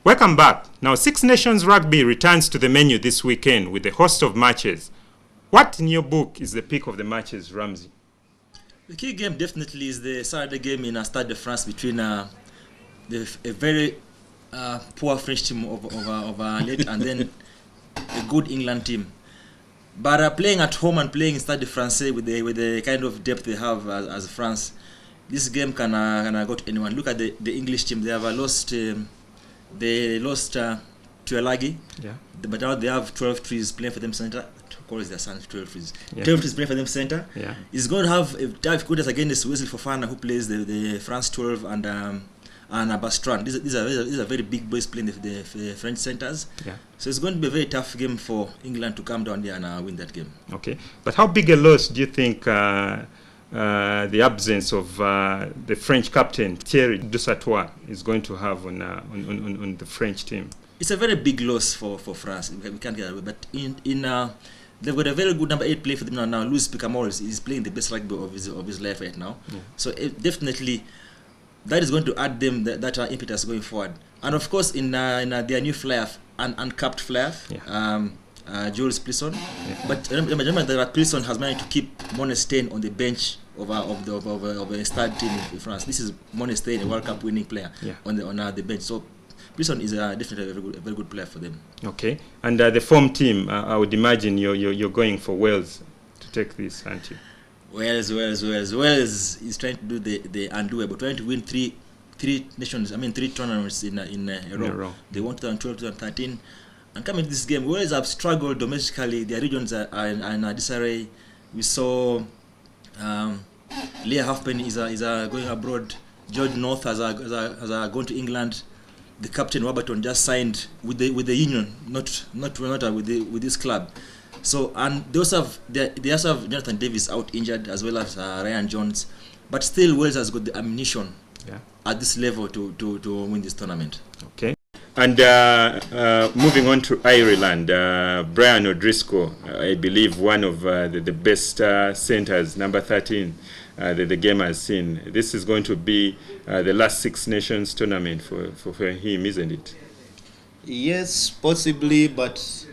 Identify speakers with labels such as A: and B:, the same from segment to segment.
A: Welcome back. Now, Six Nations Rugby returns to the menu this weekend with a host of matches. What in your book is the pick of the matches, Ramsey?
B: The key game definitely is the Saturday game in Stade de France between a very poor French team of late and then a good England team. But playing at home and playing in Stade de France with the kind of depth they have as France, this game can go to anyone. Look at the English team. They have lost. They lost to Elagi, but now they have 12 trees playing for them center. Call is their son 12 trees. 12 trees playing for them center. Yeah. He's going to have a difficulties against Wesley Fofana, who plays the France 12 and Bastran. These are very big boys playing the French centers. Yeah. So it's going to be a very tough game for England to come down there and win that game. Okay,
A: but how big a loss do you think the absence of the French captain Thierry Dussatois is going to have on the French team?
B: It's a very big loss for France. We can't get away. But they've got a very good number 8 player for them now. Luis Picamol is playing the best rugby of his life right now. Yeah. So definitely that is going to add them that impetus going forward. And of course in their new flyer, an uncapped flyer, Jules Plisson. Yeah. But remember that Plisson has managed to keep Monestein on the bench of the start team in France. This is Monestein, a World Cup winning player on the bench. So Plisson is definitely a very good player for them.
A: Okay, and the form team, I would imagine you're going for Wales to take this, aren't you?
B: Wales is trying to do the undoable, trying to win three tournaments in a row. They won 2012, 2013, and coming to this game, Wales have struggled domestically. Their regions are in disarray. We saw Leah Halfpenny is going abroad. George North has gone to England. The captain Warburton just signed with the union, not with this club. So and they also have Jonathan Davis out injured as well as Ryan Jones, but still Wales has got the ammunition at this level to win this tournament.
A: Okay. And moving on to Ireland, Brian O'Driscoll, I believe one of the best centers, number 13. The game has seen. This is going to be the last Six Nations tournament for him, isn't it?
C: Yes, possibly, but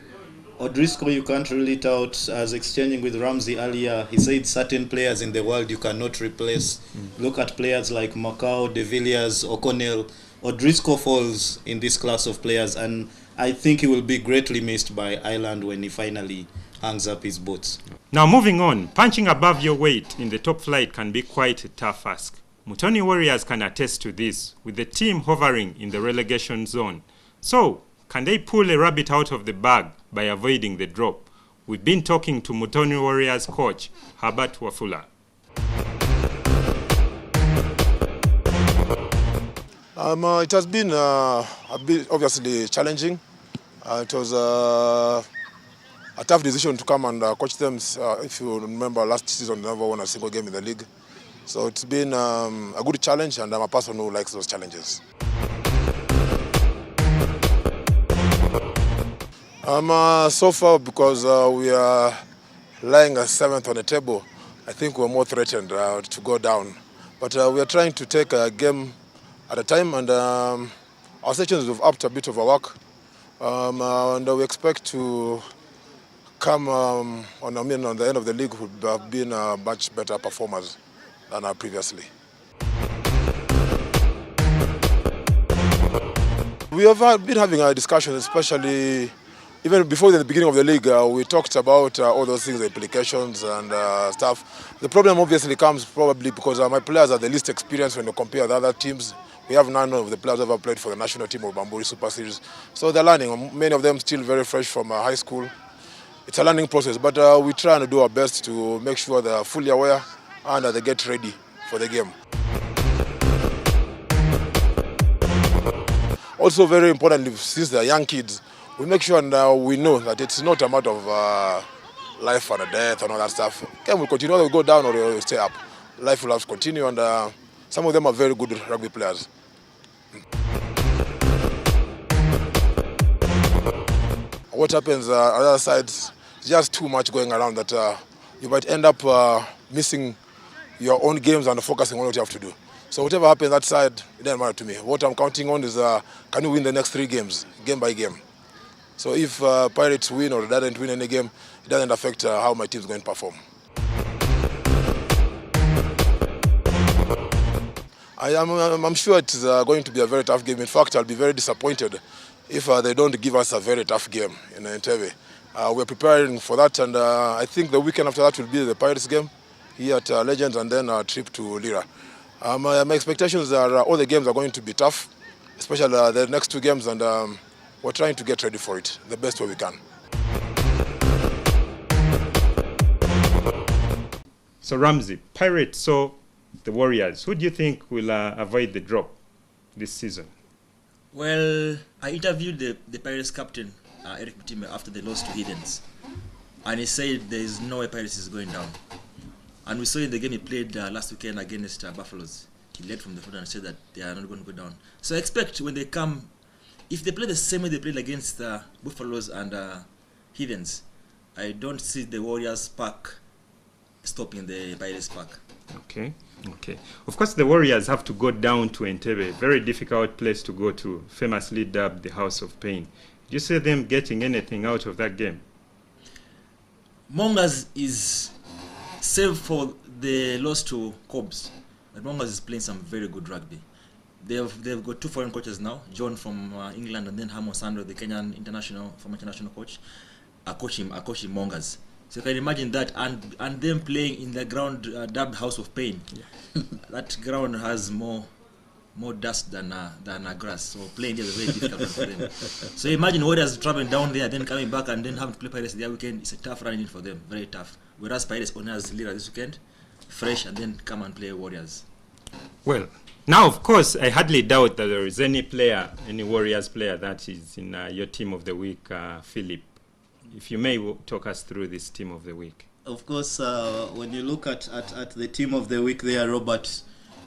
C: O'Driscoll you can't rule it out. As exchanging with Ramsey earlier, he said certain players in the world you cannot replace. Look at players like Macau, De Villiers, O'Connell. O'Driscoll falls in this class of players, and I think he will be greatly missed by Ireland when he finally hangs up his boots.
A: Now moving on, punching above your weight in the top flight can be quite a tough ask. Mutoni Warriors can attest to this, with the team hovering in the relegation zone. So, can they pull a rabbit out of the bag by avoiding the drop? We've been talking to Mutoni Warriors coach, Herbert Wafula.
D: It has been a bit obviously challenging. It was a tough decision to come and coach them. If you remember, last season they never won a single game in the league. So it's been a good challenge, and I'm a person who likes those challenges. So far, because we are lying at 7th on the table, I think we're more threatened to go down. But we are trying to take a game at a time, and our sections have upped a bit of our work. And we expect to come on the end of the league would have been much better performers than previously. We have been having a discussion, especially even before the beginning of the league. We talked about all those things, the implications and stuff. The problem obviously comes probably because my players are the least experienced when you compare the other teams. We have none of the players ever played for the national team of Bamburi Super Series. So they're learning. Many of them still very fresh from high school. It's a learning process, but we try and do our best to make sure they're fully aware and they get ready for the game. Also very importantly, since they're young kids, we make sure and we know that it's not a matter of life and death and all that stuff. Game will continue, either we go down or we stay up. Life will have to continue, and some of them are very good rugby players. What happens on the other side, just too much going around that you might end up missing your own games and focusing on what you have to do. So whatever happens that side, it doesn't matter to me. What I'm counting on is can we win the next 3 games, game by game. So if Pirates win or doesn't win any game, it doesn't affect how my team's going to perform. I'm sure it's going to be a very tough game. In fact, I'll be very disappointed if they don't give us a very tough game in Entebbe. We're preparing for that, and I think the weekend after that will be the Pirates game here at Legends, and then a trip to Lira. My expectations are all the games are going to be tough, especially the next 2 games, and we're trying to get ready for it the best way we can.
A: So Ramsey, Pirates saw the Warriors. Who do you think will avoid the drop this season?
B: Well, I interviewed the Pirates captain, Eric Mutime, after they lost to Heathens. And he said there is no way Pirates is going down. And we saw in the game he played last weekend against Buffaloes. He led from the front and said that they are not going to go down. So I expect when they come, if they play the same way they played against Buffaloes and Heathens, I don't see the Warriors pack stopping the Pirates pack.
A: Okay. Of course, the Warriors have to go down to Entebbe, very difficult place to go to, famously dubbed the House of Pain. Do you see them getting anything out of that game?
B: Mongas is, save for the loss to Cobbs, but Mongas is playing some very good rugby. They've got 2 foreign coaches now, John from England and then Hamo Sandro, the Kenyan former international coach, are coaching Mongas. So you can imagine that, and them playing in the ground dubbed House of Pain. Yeah. That ground has more dust than grass, so playing there is very difficult for them. So imagine Warriors traveling down there, then coming back and then having to play Pirates their weekend. It's a tough running for them, very tough. Whereas Pirates owners Lira this weekend, fresh, and then come and play Warriors.
A: Well, now of course I hardly doubt that there is any Warriors player that is in your team of the week, Philip. If you may talk us through this team of the week.
C: Of course, when you look at the team of the week there, Robert,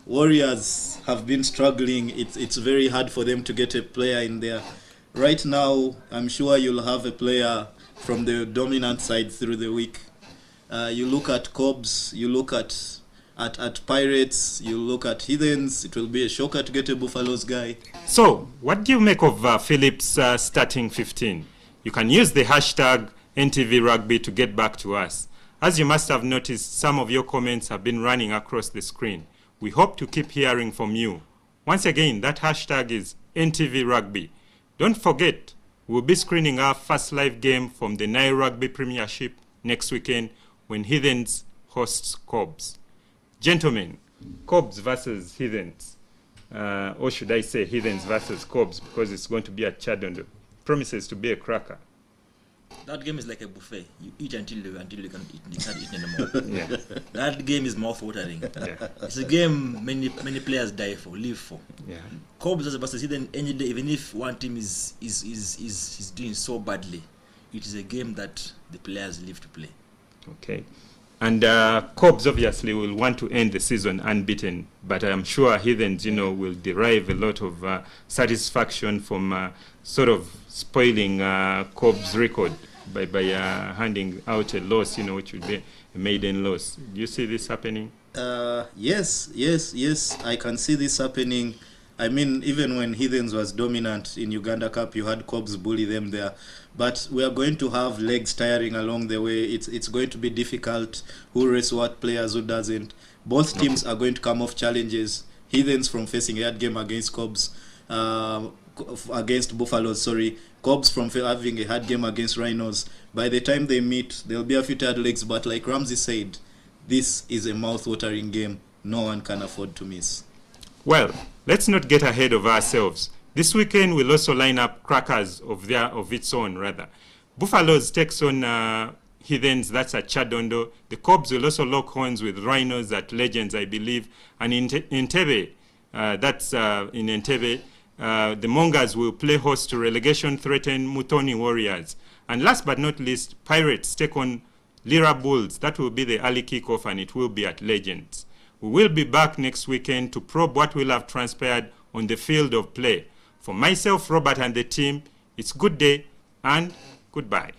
C: Warriors have been struggling. It's very hard for them to get a player in there. Right now, I'm sure you'll have a player from the dominant side through the week. You look at Cobbs, you look at Pirates, you look at Heathens. It will be a shocker to get a Buffaloes guy.
A: So, what do you make of Philip's starting 15? You can use the hashtag NTVUganda to get back to us. As you must have noticed, some of your comments have been running across the screen. We hope to keep hearing from you. Once again, that hashtag is NTVUganda. Don't forget, we'll be screening our first live game from the Nile Rugby Premiership next weekend when Heathens hosts Cobbs. Gentlemen, Cobbs versus Heathens. Or should I say Heathens versus Cobbs, because it's going to be at Chadondo. Promises to be a cracker.
B: That game is like a buffet. You eat until you can't eat anymore.
A: Yeah.
B: That game is mouth-watering.
A: Yeah.
B: It's a game many players die for, live for.
A: Yeah.
B: Cobbs versus Heathen any day, even if one team is doing so badly, it is a game that the players live to play.
A: Okay. And Cobbs obviously will want to end the season unbeaten, but I'm sure Heathens, will derive a lot of satisfaction from sort of spoiling Cobbs' record by handing out a loss, which would be a maiden loss. Do you see this happening?
C: Yes, I can see this happening. I mean, even when Heathens was dominant in Uganda Cup, you had Cobbs bully them there. But we are going to have legs tiring along the way. It's going to be difficult. Who race what players, who doesn't. Both teams are going to come off challenges. Heathens from facing a hard game against Cobbs, against Buffaloes, sorry. Cobbs from having a hard game against Rhinos. By the time they meet, there'll be a few tired legs. But like Ramsey said, this is a mouth-watering game. No one can afford to miss.
A: Well, let's not get ahead of ourselves. This weekend we'll also line up crackers of its own, rather. Buffaloes takes on Heathens, that's at Chadondo. The Cobbs will also lock horns with Rhinos at Legends, I believe. And in Entebbe, in Entebbe, the Mongas will play host to relegation-threatened Mutoni Warriors. And last but not least, Pirates take on Lira Bulls. That will be the early kickoff, and it will be at Legends. We will be back next weekend to probe what will have transpired on the field of play. For myself, Robert, and the team, it's good day and goodbye.